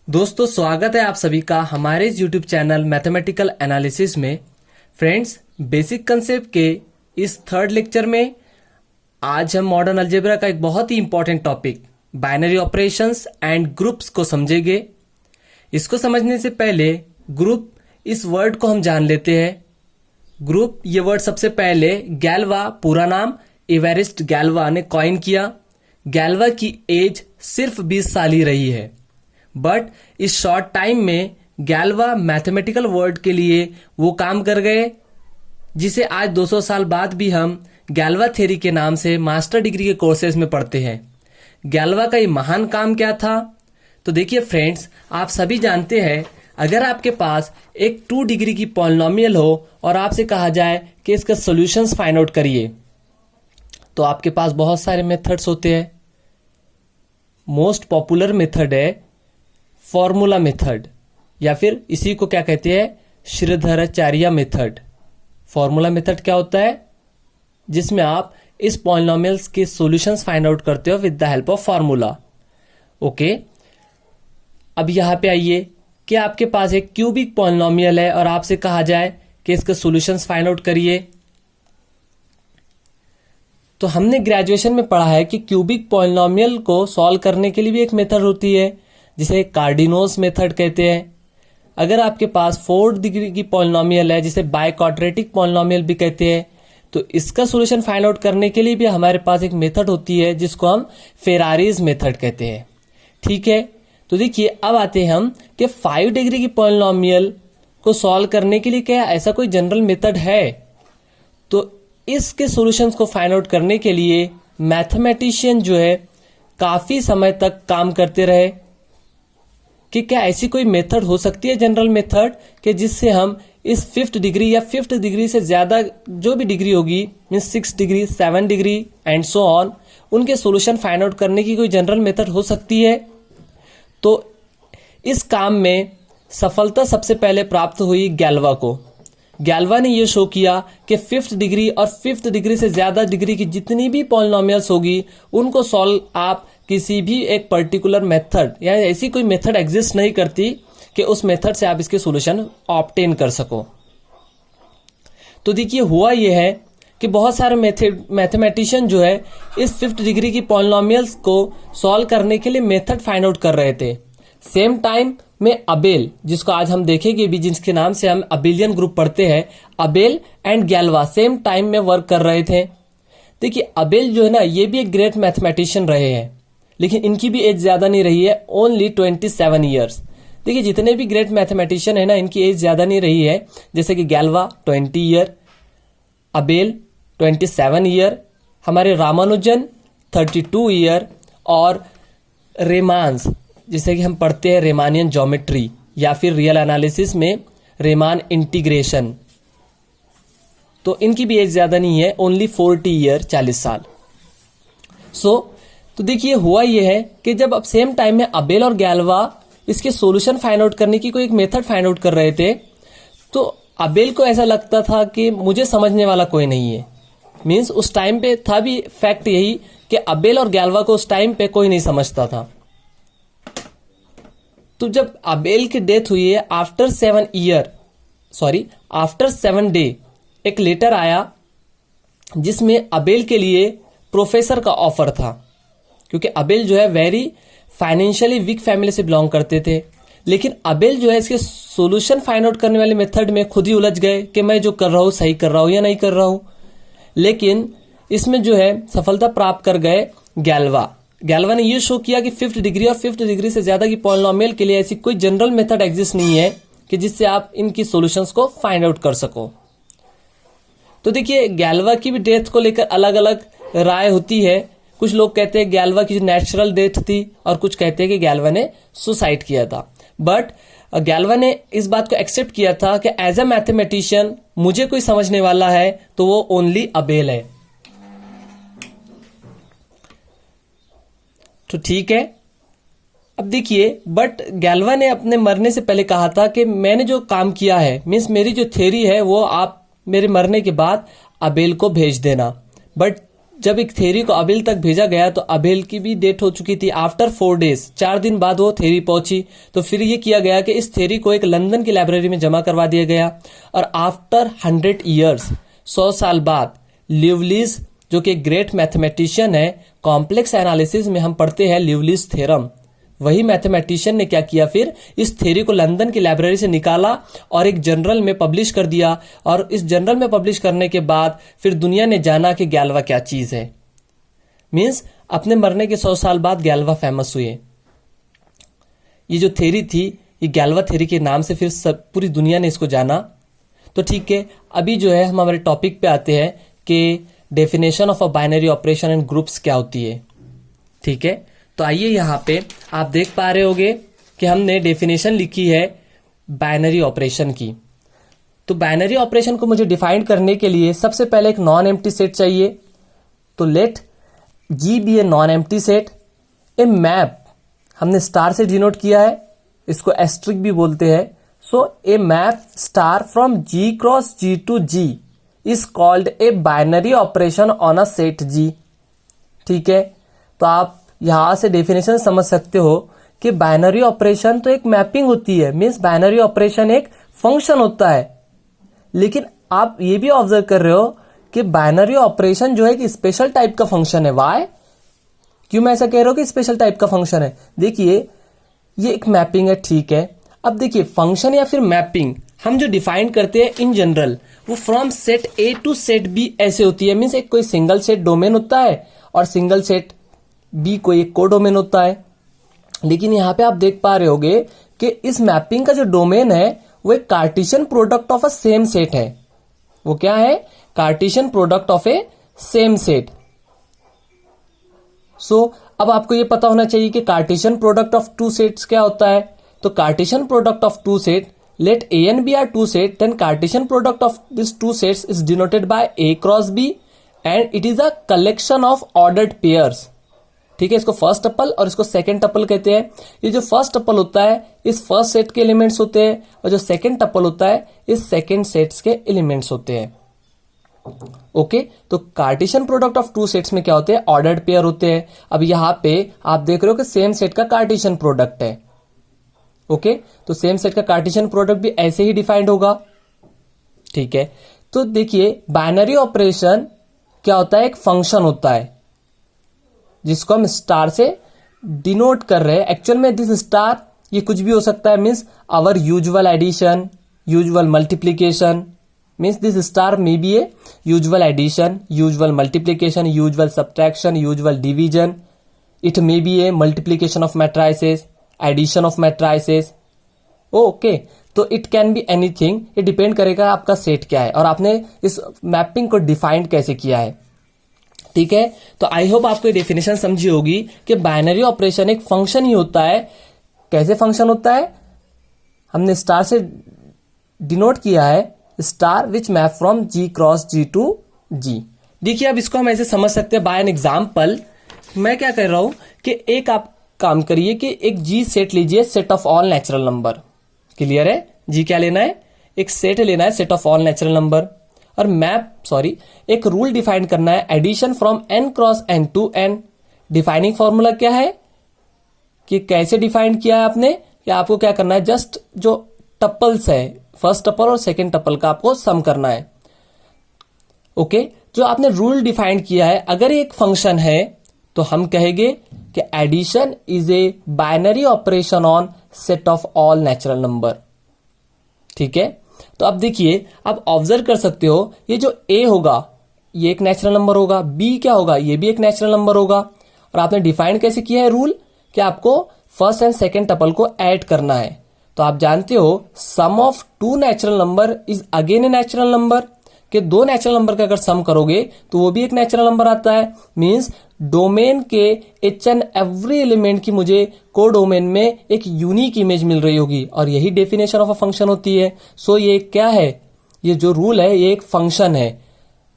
दोस्तों, स्वागत है आप सभी का हमारे इस यूट्यूब चैनल मैथमेटिकल एनालिसिस में। फ्रेंड्स, बेसिक कंसेप्ट के इस थर्ड लेक्चर में आज हम मॉडर्न अलजेब्रा का एक बहुत ही important topic binary operations and groups को समझेंगे। इसको समझने से पहले ग्रुप इस वर्ड को हम जान लेते हैं। ग्रुप ये वर्ड सबसे पहले गैल्वा, पूरा नाम एवेरिस्ट गैल्वा ने कॉइन किया। गैल्वा की एज सिर्फ 20 साल ही रही है, बट इस शॉर्ट टाइम में गैल्वा मैथमेटिकल वर्ड के लिए वो काम कर गए जिसे आज 200 साल बाद भी हम गैल्वा थ्योरी के नाम से मास्टर डिग्री के कोर्सेज में पढ़ते हैं। गैल्वा का ये महान काम क्या था? तो देखिए फ्रेंड्स, आप सभी जानते हैं, अगर आपके पास एक 2 डिग्री की पॉलिनोमियल हो और आपसे कहा जाए कि इसका सॉल्यूशंस फाइंड आउट करिए, तो आपके पास बहुत सारे मेथड्स होते हैं। मोस्ट पॉपुलर मेथड है फॉर्मूला मेथड, या फिर इसी को क्या कहते हैं, श्रीधराचार्य मेथड। फॉर्मूला मेथड क्या होता है? जिसमें आप इस पॉलिनोमियल्स के सॉल्यूशंस फाइंड आउट करते हो with the help of formula. Okay, अब यहां पे आइए कि आपके पास एक क्यूबिक पॉलिनोमियल है और आपसे कहा जाए कि इसके सॉल्यूशंस फाइंड आउट करिए। तो हमने ग्रेजुएशन में पढ़ा है कि क्यूबिक पॉलिनोमियल को सॉल्व करने के लिए भी एक मेथड होती है जिसे कार्डिनोस मेथड कहते हैं। अगर आपके पास 4 डिग्री की पॉलिनोमियल है जिसे बाइक्वाड्रेटिक पॉलिनोमियल भी कहते हैं, तो इसका सॉल्यूशन फाइंड आउट करने के लिए भी हमारे पास एक मेथड होती है जिसको हम फेरारीज मेथड कहते हैं। ठीक है, तो देखिए अब आते हैं हम कि 5 डिग्री की पॉलिनोमियल को सॉल्व करने के लिए क्या ऐसा कोई जनरल मेथड है? तो इसके सॉल्यूशंस को फाइंड आउट करने के लिए मैथमेटिशियन जो है काफी समय तक काम करते रहे कि क्या ऐसी कोई मेथड हो सकती है, जनरल मेथड, कि जिससे हम इस 5th डिग्री या 5th डिग्री से ज्यादा जो भी डिग्री होगी, means 6 degree, 7 degree and so on, उनके सॉल्यूशन फाइंड आउट करने की कोई जनरल मेथड हो सकती है। तो इस काम में सफलता सबसे पहले प्राप्त हुई गैल्वा को। गैल्वा ने यह शो किया कि 5th डिग्री और 5th डिग्री से ज्यादा डिग्री की जितनी भी पॉलिनोमियल्स होगी उनको सॉल्व आप किसी भी एक पर्टिकुलर मेथड या ऐसी कोई मेथड एग्जिस्ट नहीं करती कि उस मेथड से आप इसके सॉल्यूशन ऑब्टेन कर सको। तो देखिए हुआ यह है कि बहुत सारे मैथमेटिशियन जो है इस 5th डिग्री की पॉलिनोमियल्स को सॉल्व करने के लिए मेथड फाइंड आउट कर रहे थे। सेम टाइम में अबेल, जिसको आज हम देखेंगे भी, जिसके नाम से हम अबेलियन ग्रुप पढ़ते हैं, अबेल एंड गैल्वा सेम टाइम में वर्क कर रहे थे। देखिए अबेल जो है ना, ये भी एक ग्रेट मैथमेटिशियन रहे हैं, लेकिन इनकी भी एज ज्यादा नहीं रही है, ओनली 27 ईयर्स। देखिए जितने भी ग्रेट मैथमेटिशियन है ना, इनकी एज ज्यादा नहीं रही है। जैसे कि गैल्वा 20 ईयर, अबेल 27 ईयर, हमारे रामानुजन 32 ईयर, और रेमान्स, जिसे कि हम पढ़ते हैं रेमानियन ज्योमेट्री या फिर रियल एनालिसिस में रेमान इंटीग्रेशन, तो इनकी भी एज ज्यादा नहीं है, ओनली 40 ईयर, 40 साल। तो देखिए हुआ यह है कि जब अब सेम टाइम में अबेल और गैल्वा इसके सॉल्यूशन फाइंड आउट करने की कोई एक मेथड फाइंड आउट कर रहे थे, तो अबेल को ऐसा लगता था कि मुझे समझने वाला कोई नहीं है। मीन्स उस टाइम पे था भी फैक्ट यही कि अबेल और गैल्वा को उस टाइम पे कोई नहीं समझता था। तो जब अबेल की डेथ हुई है, आफ्टर 7 डे एक लेटर आया जिसमें अबेल के लिए प्रोफेसर का ऑफर था, क्योंकि अबेल जो है वेरी फाइनेंशियली वीक फैमिली से बिलोंग करते थे। लेकिन अबेल जो है इसके सॉल्यूशन फाइंड आउट करने वाले मेथड में खुद ही उलझ गए कि मैं जो कर रहा हूं सही कर रहा हूं या नहीं कर रहा हूं। लेकिन इसमें जो है सफलता प्राप्त कर गए गैल्वा ने यह शो किया कि 5th डिग्री और 5th डिग्री से ज्यादा की पॉलिनोमियल के लिए ऐसी कोई जनरल मेथड एग्जिस्ट नहीं है कि जिससे आप इनकी सॉल्यूशंस को फाइंड आउट कर सको। तो देखिए गैल्वा की भी डेथ को लेकर अलग अलग राय होती है। कुछ लोग कहते हैं गैल्वा की नेचुरल डेथ थी और कुछ कहते हैं कि गैल्वा ने सुसाइड किया था। बट गैल्वा ने इस बात को एक्सेप्ट किया था कि एज अ मैथमेटिशियन मुझे कोई समझने वाला है तो वो ओनली अबेल है। तो ठीक है, अब देखिए, बट गैल्वा ने अपने मरने से पहले कहा था कि मैंने जो काम किया है, मीन्स मेरी जो थ्योरी है, वो आप मेरे मरने के बाद अबेल को भेज देना। बट जब एक थ्योरी को अबेल तक भेजा गया तो अबेल की भी डेथ हो चुकी थी। आफ्टर 4 डेज, 4 दिन बाद वो थ्योरी पहुंची। तो फिर ये किया गया कि इस थ्योरी को एक लंदन की लाइब्रेरी में जमा करवा दिया गया। और आफ्टर 100 ईयर्स, 100 साल बाद, ल्यूवलिज जो कि ग्रेट मैथमेटिशियन है, कॉम्प्लेक्स एनालिसिस में हम पढ़ते हैं ल्यूवलिज थ्योरम, वही मैथमेटिशियन ने क्या किया, फिर इस थ्योरी को लंदन की लाइब्रेरी से निकाला और एक जर्नल में पब्लिश कर दिया। और इस जर्नल में पब्लिश करने के बाद फिर दुनिया ने जाना कि गैल्वा क्या चीज है। मींस अपने मरने के 100 साल बाद गैल्वा फेमस हुए। ये जो थ्योरी थी, ये गैल्वा थ्योरी के नाम से फिर सब पूरी दुनिया ने इसको जाना। तो ठीक है, अभी जो है हम हमारे टॉपिक पे आते हैं कि definition of a binary operation and groups क्या होती है। ठीक है, तो आइए यहाँ पे आप देख पा रहे होगे कि हमने डेफिनेशन लिखी है बाइनरी ऑपरेशन की। तो बाइनरी ऑपरेशन को मुझे डिफाइन करने के लिए सबसे पहले एक नॉन एम्प्टी सेट चाहिए। तो let G be a non empty set. A map हमने स्टार से डिनोट किया है, इसको एस्ट्रिक भी बोलते हैं। So a map star from G cross G to G is called a binary operation on a set G. ठीक है, तो आप यहां से डेफिनेशन समझ सकते हो कि बाइनरी ऑपरेशन तो एक मैपिंग होती है, मींस बाइनरी ऑपरेशन एक फंक्शन होता है। लेकिन आप ये भी ऑब्जर्व कर रहे हो कि बाइनरी ऑपरेशन जो है कि स्पेशल टाइप का फंक्शन है। वाई? क्यों मैं ऐसा कह रहा हूं कि स्पेशल टाइप का फंक्शन है? देखिए, ये एक मैपिंग है, ठीक है। अब देखिए, फंक्शन या फिर मैपिंग हम जो डिफाइन करते हैं इन जनरल, वो from set A to set B ऐसे होती है। मींस एक कोई सिंगल सेट डोमेन होता है और सिंगल सेट बी कोई एक कोडोमेन होता है। लेकिन यहां पे आप देख पा रहे होगे कि इस मैपिंग का जो डोमेन है वो एक Cartesian product of a same set है। वो क्या है? Cartesian product of a same set. So अब आपको ये पता होना चाहिए कि Cartesian product of two sets क्या होता है। तो Cartesian product of two set, let A and B are two set, then Cartesian product of these two sets is denoted by A cross B and it is a collection of ordered pairs। ठीक है, इसको first tuple और इसको second tuple कहते हैं। ये जो first tuple होता है इस फर्स्ट सेट के एलिमेंट्स होते हैं और जो सेकंड टपल होता है इस सेकंड सेट्स के एलिमेंट्स होते हैं। ओके, तो Cartesian product of two sets में क्या होते हैं? ऑर्डर्ड पेयर होते हैं। अब यहां पे आप देख रहे हो कि सेम सेट का कार्टेशियन प्रोडक्ट है। ओके, तो सेम सेट का कार्टेशियन प्रोडक्ट भी ऐसे ही डिफाइंड होगा। ठीक है, तो देखिए, बाइनरी ऑपरेशन क्या होता है? एक फंक्शन होता है जिसको हम स्टार से डिनोट कर रहे हैं। एक्चुअल में दिस स्टार ये कुछ भी हो सकता है, means our usual addition, usual multiplication, means this star may be a usual addition, usual multiplication, usual subtraction, usual division. It may be a multiplication of matrices, addition of matrices. Okay, तो it can be anything. ये depend करेगा आपका set क्या है और आपने इस mapping को डिफाइंड कैसे किया है। ठीक है, तो आई होप आपको ये डेफिनेशन समझी होगी कि बाइनरी ऑपरेशन एक फंक्शन ही होता है। कैसे फंक्शन होता है? हमने स्टार से डिनोट किया है, star which map from G cross G to G. देखिए, अब इसको हम ऐसे समझ सकते हैं बाय एन एग्जाम्पल। मैं क्या कर रहा हूं कि एक आप काम करिए कि एक जी सेट लीजिए, set of all natural number. Clear है? जी क्या लेना है? एक सेट लेना है, set of all natural number. और एक रूल डिफाइन करना है, addition from N cross N to N. Defining formula क्या है कि कैसे डिफाइन किया है आपने, या आपको क्या करना है? जस्ट जो टपल्स है, फर्स्ट टपल और सेकेंड टपल का आपको सम करना है। ओके, जो आपने रूल डिफाइन किया है, अगर एक फंक्शन है तो हम कहेंगे कि addition is a binary operation on set of all natural number. ठीक है, तो अब देखिए, आप ऑब्जर्व कर सकते हो, ये जो ए होगा ये एक नेचुरल नंबर होगा, बी क्या होगा? ये भी एक नेचुरल नंबर होगा। और आपने डिफाइन कैसे किया है रूल कि आपको फर्स्ट एंड सेकेंड टपल को ऐड करना है। तो आप जानते हो sum of two natural number is again a natural number, कि दो नेचुरल नंबर का अगर सम करोगे तो वो भी एक नेचुरल नंबर आता है। मींस डोमेन के एच एंड एवरी एलिमेंट की मुझे को डोमेन में एक यूनिक इमेज मिल रही होगी, और यही डेफिनेशन ऑफ अ फंक्शन होती है। सो ये क्या है? ये जो रूल है ये एक फंक्शन है।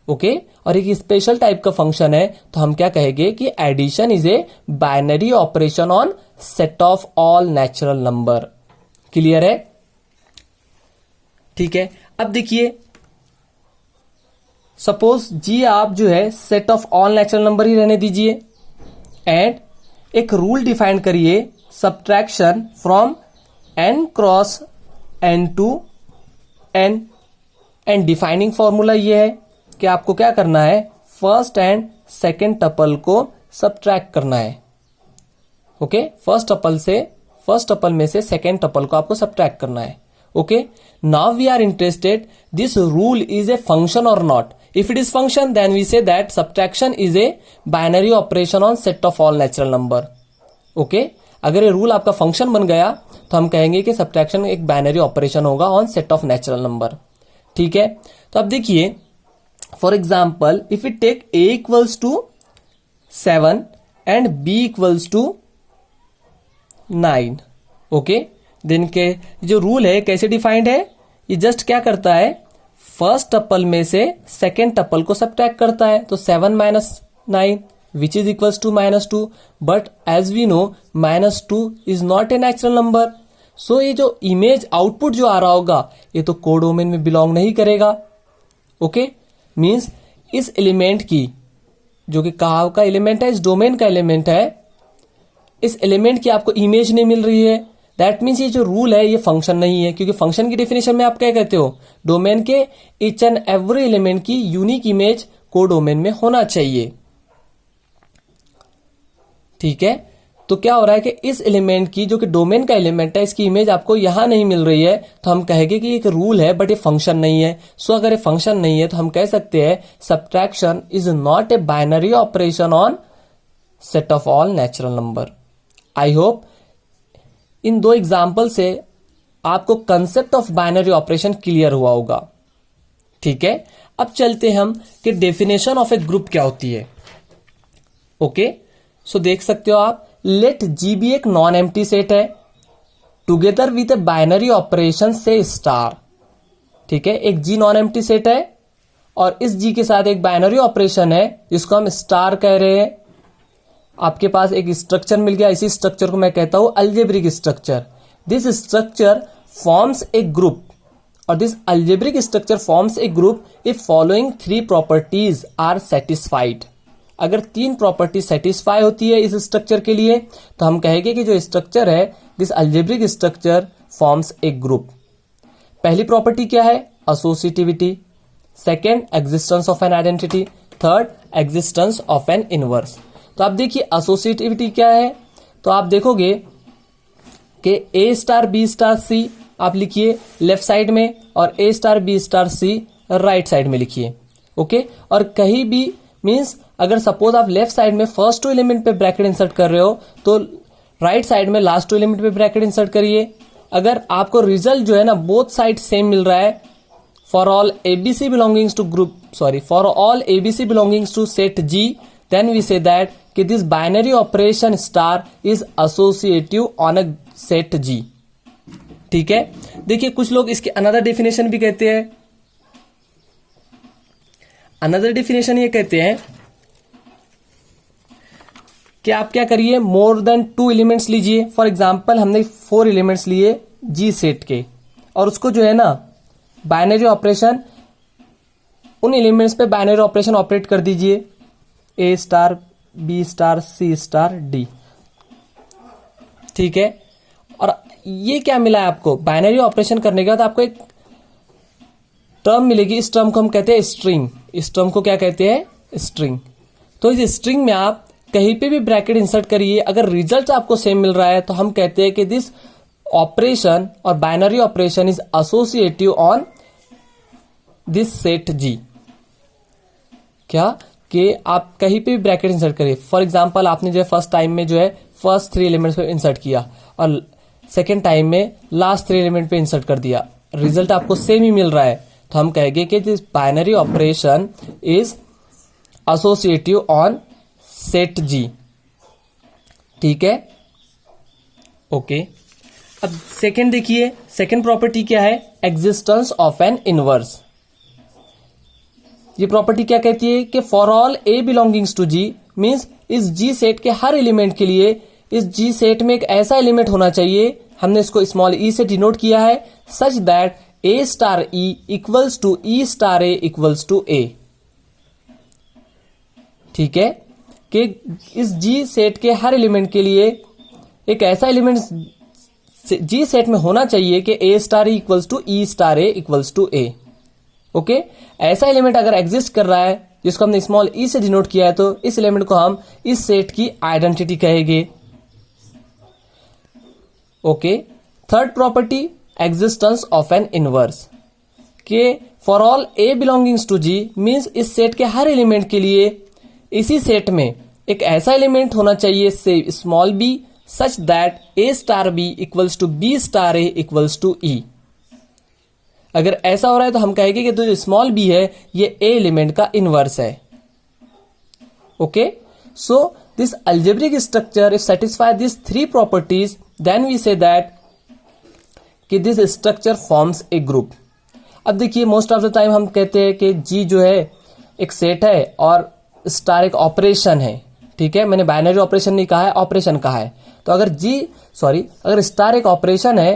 ओके, और एक स्पेशल टाइप का फंक्शन है। तो हम क्या कहेंगे कि addition is a binary operation on set of all natural number. Clear है? ठीक है, अब देखिए, सपोज जी आप जो है set of all natural number ही रहने दीजिए एंड एक रूल डिफाइन करिए subtraction from n cross n to n and defining formula ये है कि आपको क्या करना है, फर्स्ट एंड सेकेंड टपल को सब्ट्रैक्ट करना है। ओके, फर्स्ट टपल में से सेकेंड टपल को आपको सब्ट्रैक्ट करना है। Okay, now we are interested this rule is a function और not. If it is function then we say that subtraction is a binary operation on set of all natural number. Okay, अगर ये rule आपका function बन गया तो हम कहेंगे कि सब्ट्रैक्शन एक बाइनरी ऑपरेशन होगा on set of natural number. ठीक है, तो अब देखिए for example if you take a equals to 7 and b equals to 9। Okay, then के जो रूल है कैसे डिफाइंड है, ये जस्ट क्या करता है, फर्स्ट टपल में से सेकेंड टपल को सब्ट्रैक्ट करता है। तो 7 minus 9 which is equals to -2, but as we know -2 is not a natural number. So ये जो इमेज आउटपुट जो आ रहा होगा ये तो कोडोमेन में बिलोंग नहीं करेगा। ओके, मीन्स इस एलिमेंट की जो कि कहा का एलिमेंट है, इस डोमेन का एलिमेंट है, इस एलिमेंट की आपको इमेज नहीं मिल रही है। दैट मीन्स ये जो रूल है ये फंक्शन नहीं है, क्योंकि फंक्शन की डेफिनेशन में आप क्या कहते हो, डोमेन के ईच एंड एवरी एलिमेंट की यूनिक इमेज कोडोमेन में होना चाहिए। ठीक है, तो क्या हो रहा है कि इस एलिमेंट की जो कि डोमेन का एलिमेंट है इसकी इमेज आपको यहां नहीं मिल रही है, तो हम कहेंगे कि एक रूल है बट ये फंक्शन नहीं है। सो अगर ये फंक्शन नहीं है तो हम कह सकते हैं subtraction is not A binary operation on set of all natural number. I hope इन दो एग्जाम्पल से आपको concept of binary operation clear हुआ होगा। ठीक है, अब चलते हम कि डेफिनेशन ऑफ ए ग्रुप क्या होती है। ओके, सो देख सकते हो आप, लेट जी भी एक नॉन एम्प्टी सेट है together with A binary operation से स्टार। ठीक है, एक जी नॉन एम्प्टी सेट है और इस जी के साथ एक बाइनरी ऑपरेशन है जिसको हम स्टार कह रहे हैं। आपके पास एक स्ट्रक्चर मिल गया, इसी स्ट्रक्चर को मैं कहता हूं algebraic structure. This structure forms a group और this algebraic structure forms a group if following 3 properties are satisfied. अगर 3 प्रॉपर्टी सेटिस्फाई होती है इस स्ट्रक्चर के लिए तो हम कहेंगे कि जो स्ट्रक्चर है this algebraic structure forms a group. पहली प्रॉपर्टी क्या है, associativity. Second, existence of an identity. Third, existence of an inverse. तो आप देखिए एसोसिएटिविटी क्या है, तो आप देखोगे कि A star B star C आप लिखिए लेफ्ट साइड में और A star B star C right side में लिखिए। ओके, और कहीं भी मीन्स अगर सपोज आप लेफ्ट साइड में फर्स्ट 2 एलिमेंट पे ब्रैकेट इंसर्ट कर रहे हो तो राइट साइड में लास्ट 2 एलिमेंट पे ब्रैकेट इंसर्ट करिए। अगर आपको रिजल्ट जो है ना बोथ साइड सेम मिल रहा है, for all ABC belongings to group for all ABC belongings to set G, then we say that कि this binary operation star is associative on a set G। ठीक है, देखिए कुछ लोग इसके अनदर डेफिनेशन भी कहते हैं। अनदर डेफिनेशन ये कहते हैं कि आप क्या करिए, मोर देन 2 एलिमेंट्स लीजिए। फॉर एग्जाम्पल हमने 4 एलिमेंट्स लिए G सेट के और उसको जो है ना बाइनरी ऑपरेशन, उन एलिमेंट्स पे बाइनरी ऑपरेशन ऑपरेट कर दीजिए, A star B star C star D। ठीक है, और ये क्या मिला है आपको, बाइनरी ऑपरेशन करने के बाद आपको एक टर्म मिलेगी, इस टर्म को हम कहते हैं स्ट्रिंग। इस टर्म को क्या कहते हैं, स्ट्रिंग। तो इस स्ट्रिंग में आप कहीं पे भी ब्रैकेट इंसर्ट करिए, अगर रिजल्ट आपको सेम मिल रहा है तो हम कहते हैं कि दिस ऑपरेशन और binary operation is associative on this set G। क्या कि आप कहीं पे भी ब्रैकेट इंसर्ट करिए। फॉर एग्जांपल आपने जो है फर्स्ट टाइम में जो है फर्स्ट 3 एलिमेंट्स पे इंसर्ट किया और सेकेंड टाइम में लास्ट 3 एलिमेंट पे इंसर्ट कर दिया, रिजल्ट आपको सेम ही मिल रहा है, तो हम कहेंगे कि this binary operation is associative on set G। ठीक है, ओके। अब सेकेंड देखिए, सेकेंड प्रॉपर्टी क्या है, एग्जिस्टेंस ऑफ एन इनवर्स। ये प्रॉपर्टी क्या कहती है कि for all A belongings to G means इस G सेट के हर एलिमेंट के लिए इस G सेट में एक ऐसा एलिमेंट होना चाहिए, हमने इसको स्मॉल e से डिनोट किया है, such that A star E equals to E star A equals to A। ठीक है, कि इस जी सेट के हर एलिमेंट के लिए एक ऐसा एलिमेंट जी सेट में होना चाहिए कि a star equals to e star a equals to a. Okay, ऐसा एलिमेंट अगर एग्जिस्ट कर रहा है जिसको हमने स्मॉल ई से डिनोट किया है, तो इस एलिमेंट को हम इस सेट की आइडेंटिटी कहेंगे। Okay, third property, existence of an inverse, के for all A belongings to G means इस सेट के हर एलिमेंट के लिए इसी सेट में एक ऐसा एलिमेंट होना चाहिए say small b such that a star b equals to b star a equals to e. अगर ऐसा हो रहा है तो हम कहेंगे कि जो स्मॉल बी है ये ए एलिमेंट का इनवर्स है। Okay, so this algebraic structure if satisfy this three properties then we say that कि this structure forms a group. अब देखिए, मोस्ट ऑफ द टाइम हम कहते हैं कि जी जो है एक सेट है और स्टार एक ऑपरेशन है। ठीक है, मैंने बाइनरी ऑपरेशन नहीं कहा है, ऑपरेशन कहा है। तो अगर स्टार एक ऑपरेशन है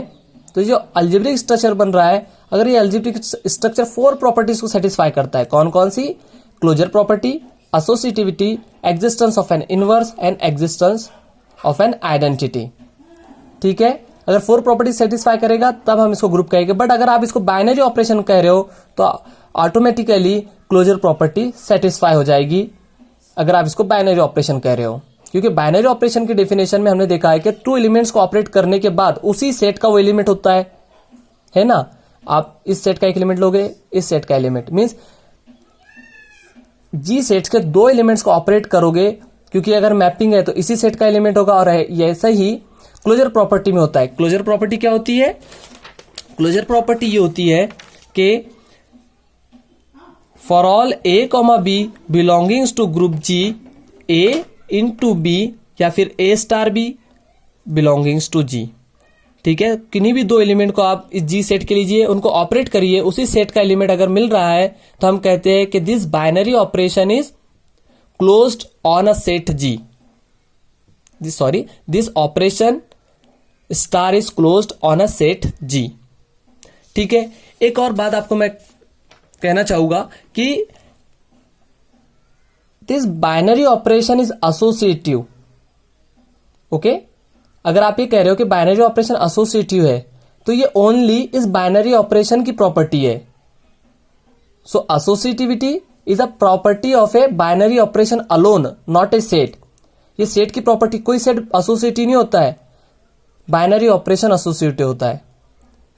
तो जो अलजेब्रिक स्ट्रक्चर बन रहा है, अगर ये अलजेब्रिक स्ट्रक्चर 4 प्रॉपर्टीज को सेटिस्फाई करता है, कौन कौन सी? Closure property, associativity, existence of an inverse and existence of an identity. ठीक है, अगर 4 प्रॉपर्टी सेटिस्फाई करेगा तब हम इसको ग्रुप कहेंगे। बट अगर आप इसको बाइनरी ऑपरेशन कह रहे हो तो ऑटोमेटिकली क्लोजर प्रॉपर्टी सेटिस्फाई हो जाएगी, अगर आप इसको बाइनरी ऑपरेशन कह रहे हो। क्योंकि बाइनरी ऑपरेशन की डेफिनेशन में हमने देखा है कि 2 एलिमेंट्स को ऑपरेट करने के बाद उसी सेट का वो एलिमेंट होता है ना। आप इस सेट का एक एलिमेंट लोगे, इस सेट का एलिमेंट, मींस जी सेट्स के 2 एलिमेंट्स को ऑपरेट करोगे, क्योंकि अगर मैपिंग है तो इसी सेट का एलिमेंट होगा। और ऐसा ही क्लोजर प्रॉपर्टी में होता है। क्लोजर प्रॉपर्टी क्या होती है? क्लोजर प्रॉपर्टी ये होती है कि for all A comma B belongings to group G, A into B या फिर A star B belongings to G. ठीक है, किन्हीं भी 2 एलिमेंट को आप इस जी सेट के लीजिए, उनको ऑपरेट करिए, उसी सेट का एलिमेंट अगर मिल रहा है तो हम कहते हैं कि this binary operation is closed on a set G. This operation star is closed on a set G. ठीक है, एक और बात आपको मैं कहना चाहूंगा कि this binary operation is associative. Okay, अगर आप ये कह रहे हो कि बाइनरी ऑपरेशन एसोसिएटिव है तो ये ओनली इस बाइनरी ऑपरेशन की प्रॉपर्टी है। So associativity is a property of a binary operation alone, not a set. ये सेट की प्रॉपर्टी, कोई सेट एसोसिएटिव नहीं होता है, बाइनरी ऑपरेशन एसोसिएटिव होता है।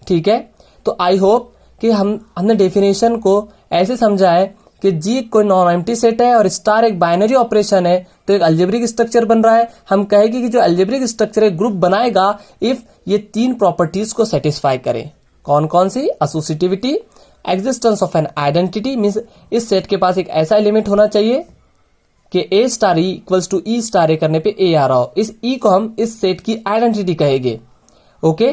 ठीक है, तो आई होप कि हमने डेफिनेशन को ऐसे समझा है कि जी कोई नॉन एम्प्टी सेट है और स्टार एक बाइनरी ऑपरेशन है, तो एक अलजेब्रिक स्ट्रक्चर बन रहा है। हम कहेंगे कि जो अलजेब्रिक स्ट्रक्चर एक ग्रुप बनाएगा इफ ये 3 प्रॉपर्टीज को सेटिस्फाई करे। कौन कौन सी? Associativity, existence of an identity, means इस सेट के पास एक ऐसा एलिमेंट होना चाहिए कि a star e equals to e star a करने पे ए आ रहा हो। इस ई को हम इस सेट की आइडेंटिटी कहेंगे। Okay,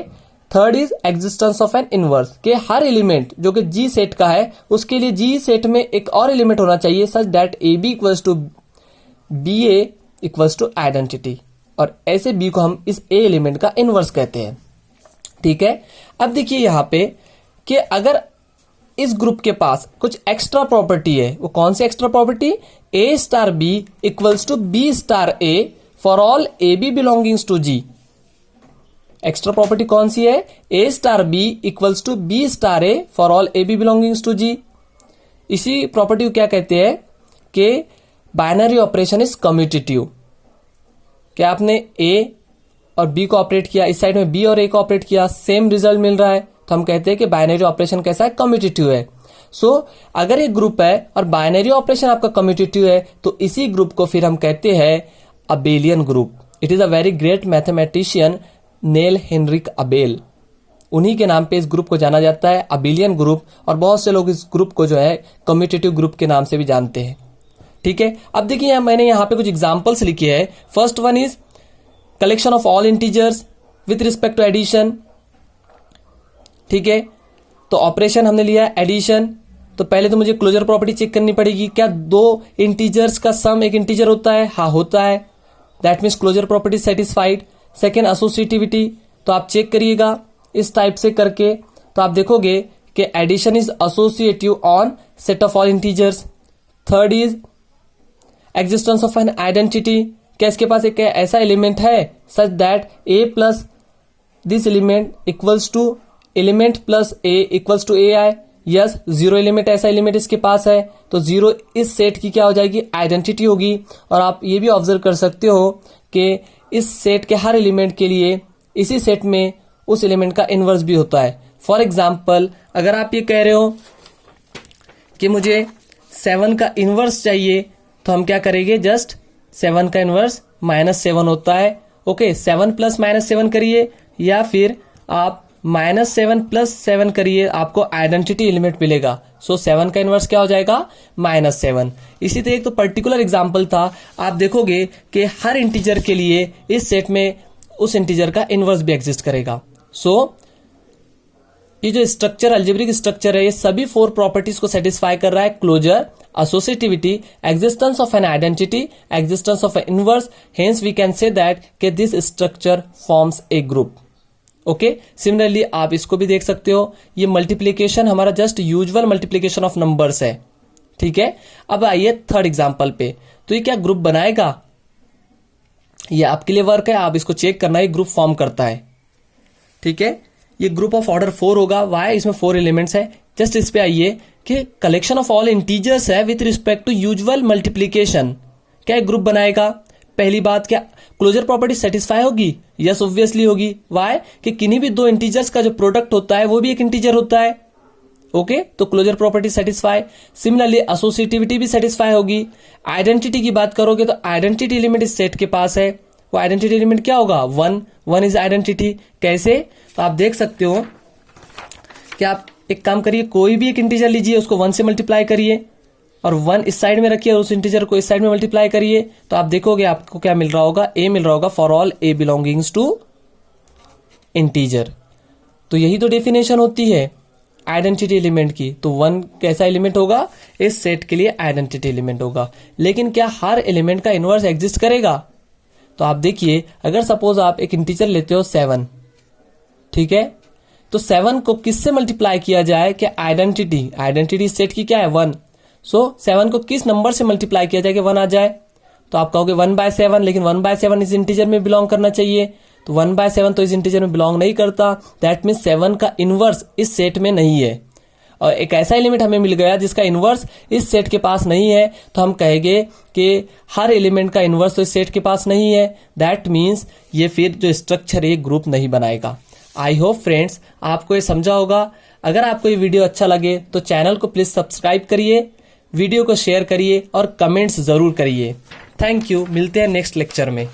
third is existence of an inverse, के हर एलिमेंट जो कि जी सेट का है उसके लिए जी सेट में एक और एलिमेंट होना चाहिए such that A B equals to B A equals to identity, और ऐसे बी को हम इस ए एलिमेंट का इनवर्स कहते हैं। ठीक है, अब देखिए यहां पे कि अगर इस ग्रुप के पास कुछ एक्स्ट्रा प्रॉपर्टी है, वो कौन सी extra property? A star b equals to b star a for all a b belongings to G. Extra property कौन सी है? A star b equals to b star a for all a b belongings to G. इसी property को क्या कहते हैं कि binary operation is commutative. क्या आपने ए और बी को ऑपरेट किया, इस साइड में बी और ए को ऑपरेट किया, सेम रिजल्ट मिल रहा है, तो हम कहते हैं कि बाइनरी ऑपरेशन कैसा है? कम्यूटेटिव है। सो अगर एक ग्रुप है और बाइनरी ऑपरेशन आपका कम्यूटेटिव है तो इसी ग्रुप को फिर हम कहते हैं Abelian group. It is a very great mathematician Niels Henrik Abel, उन्हीं के नाम पे इस ग्रुप को जाना जाता है, अबेलियन ग्रुप। और बहुत से लोग इस ग्रुप को जो है कम्यूटेटिव ग्रुप के नाम से भी जानते हैं। ठीक है, अब देखिए मैंने यहाँ पे कुछ एग्जांपल्स लिखे हैं। First one is collection of all integers with respect to addition. ठीक है, तो ऑपरेशन हमने लिया एडिशन, तो पहले तो मुझे क्लोजर प्रॉपर्टी चेक करनी पड़ेगी। क्या 2 इंटीजर्स का सम एक इंटीजर होता है? हाँ होता है, that means closure property satisfied. Second associativity, तो आप चेक करिएगा इस टाइप से करके, तो आप देखोगे कि addition is associative on set of all integers. Third is existence of an identity, क्या इसके पास एक ऐसा एलिमेंट है such that A plus this element equals to element plus A equals to A I. Yes, zero element ऐसा element इसके पास है, तो जीरो इस सेट की क्या हो जाएगी, आइडेंटिटी होगी। और आप ये भी ऑब्जर्व कर सकते हो कि इस सेट के हर एलिमेंट के लिए इसी सेट में उस एलिमेंट का इनवर्स भी होता है। फॉर एग्जाम्पल, अगर आप ये कह रहे हो कि मुझे 7 का इनवर्स चाहिए, तो हम क्या करेंगे, जस्ट 7 का इनवर्स -7 होता है। ओके, 7 प्लस -7 करिए, या फिर आप -7 प्लस 7 करिए, आपको आइडेंटिटी एलिमेंट मिलेगा। सो 7 का इनवर्स क्या हो जाएगा, -7। इसी तरह एक तो पर्टिकुलर एग्जांपल था, आप देखोगे कि हर इंटीजर के लिए इस सेट में उस इंटीजर का इनवर्स भी एग्जिस्ट करेगा। सो ये जो स्ट्रक्चर, अलजेब्रिक स्ट्रक्चर है, ये सभी 4 प्रॉपर्टीज को सेटिस्फाई कर रहा है। Closure, associativity, existence of an identity, existence of an inverse, hence we can say that कि this structure forms a group. Okay, similarly आप इसको भी देख सकते हो, ये मल्टीप्लीकेशन हमारा just usual multiplication of numbers है। ठीक है, अब आइए थर्ड एग्जांपल पे, तो ये क्या ग्रुप बनाएगा, ये आपके लिए वर्क है, आप इसको चेक करना, ये ग्रुप फॉर्म करता है। ठीक है, ये ग्रुप ऑफ ऑर्डर 4 होगा। वाई, इसमें 4 एलिमेंट्स है। जस्ट इस पे आइए कि कलेक्शन ऑफ ऑल इंटीजर्स है with respect to usual multiplication, क्या एक ग्रुप बनाएगा। पहली बात, क्या क्लोजर प्रॉपर्टी सेटिस्फाई होगी, यस ऑब्वियसली होगी। वाई, कि किन्हीं भी 2 इंटीजर्स का जो प्रोडक्ट होता है वो भी एक इंटीजर होता है। ओके, तो closure property satisfy. Similarly associativity भी सेटिस्फाई होगी। आइडेंटिटी की बात करोगे तो आइडेंटिटी एलिमेंट इस सेट के पास है, वो आइडेंटिटी एलिमेंट क्या होगा, 1 इज आइडेंटिटी। कैसे, तो आप देख सकते हो कि आप एक काम करिए, कोई भी एक इंटीजर लीजिए, उसको 1 से मल्टीप्लाई करिए और 1 इस साइड में रखिए और उस इंटीजर को इस साइड में मल्टीप्लाई करिए, तो आप देखोगे आपको क्या मिल रहा होगा, ए मिल रहा होगा for all A belongings to integer. तो यही तो डेफिनेशन होती है आइडेंटिटी एलिमेंट की। तो 1 कैसा एलिमेंट होगा, इस सेट के लिए आइडेंटिटी एलिमेंट होगा। लेकिन क्या हर एलिमेंट का इनवर्स एग्जिस्ट करेगा, तो आप देखिए, अगर सपोज आप एक इंटीजर लेते हो 7, ठीक है, तो 7 को किससे मल्टीप्लाई किया जाए कि आइडेंटिटी सेट की क्या है, 1। सो 7 को किस नंबर से मल्टीप्लाई किया जाए कि 1 आ जाए, तो आप कहोगे 1/7, लेकिन 1/7 इस इंटीजर में बिलोंग करना चाहिए, तो 1/7 तो इस इंटीजर में बिलोंग नहीं करता। दैट मीन्स 7 का इनवर्स इस सेट में नहीं है। और एक ऐसा एलिमेंट हमें मिल गया जिसका इनवर्स इस सेट के पास नहीं है, तो हम कहेंगे कि हर एलिमेंट का इनवर्स तो इस सेट के पास नहीं है। दैट मीन्स ये फिर जो स्ट्रक्चर है ग्रुप नहीं बनाएगा। आई होप फ्रेंड्स आपको ये समझा होगा। अगर आपको ये वीडियो अच्छा लगे तो चैनल को प्लीज सब्सक्राइब करिए, वीडियो को शेयर करिए और कमेंट्स जरूर करिए। थैंक यू, मिलते हैं नेक्स्ट लेक्चर में।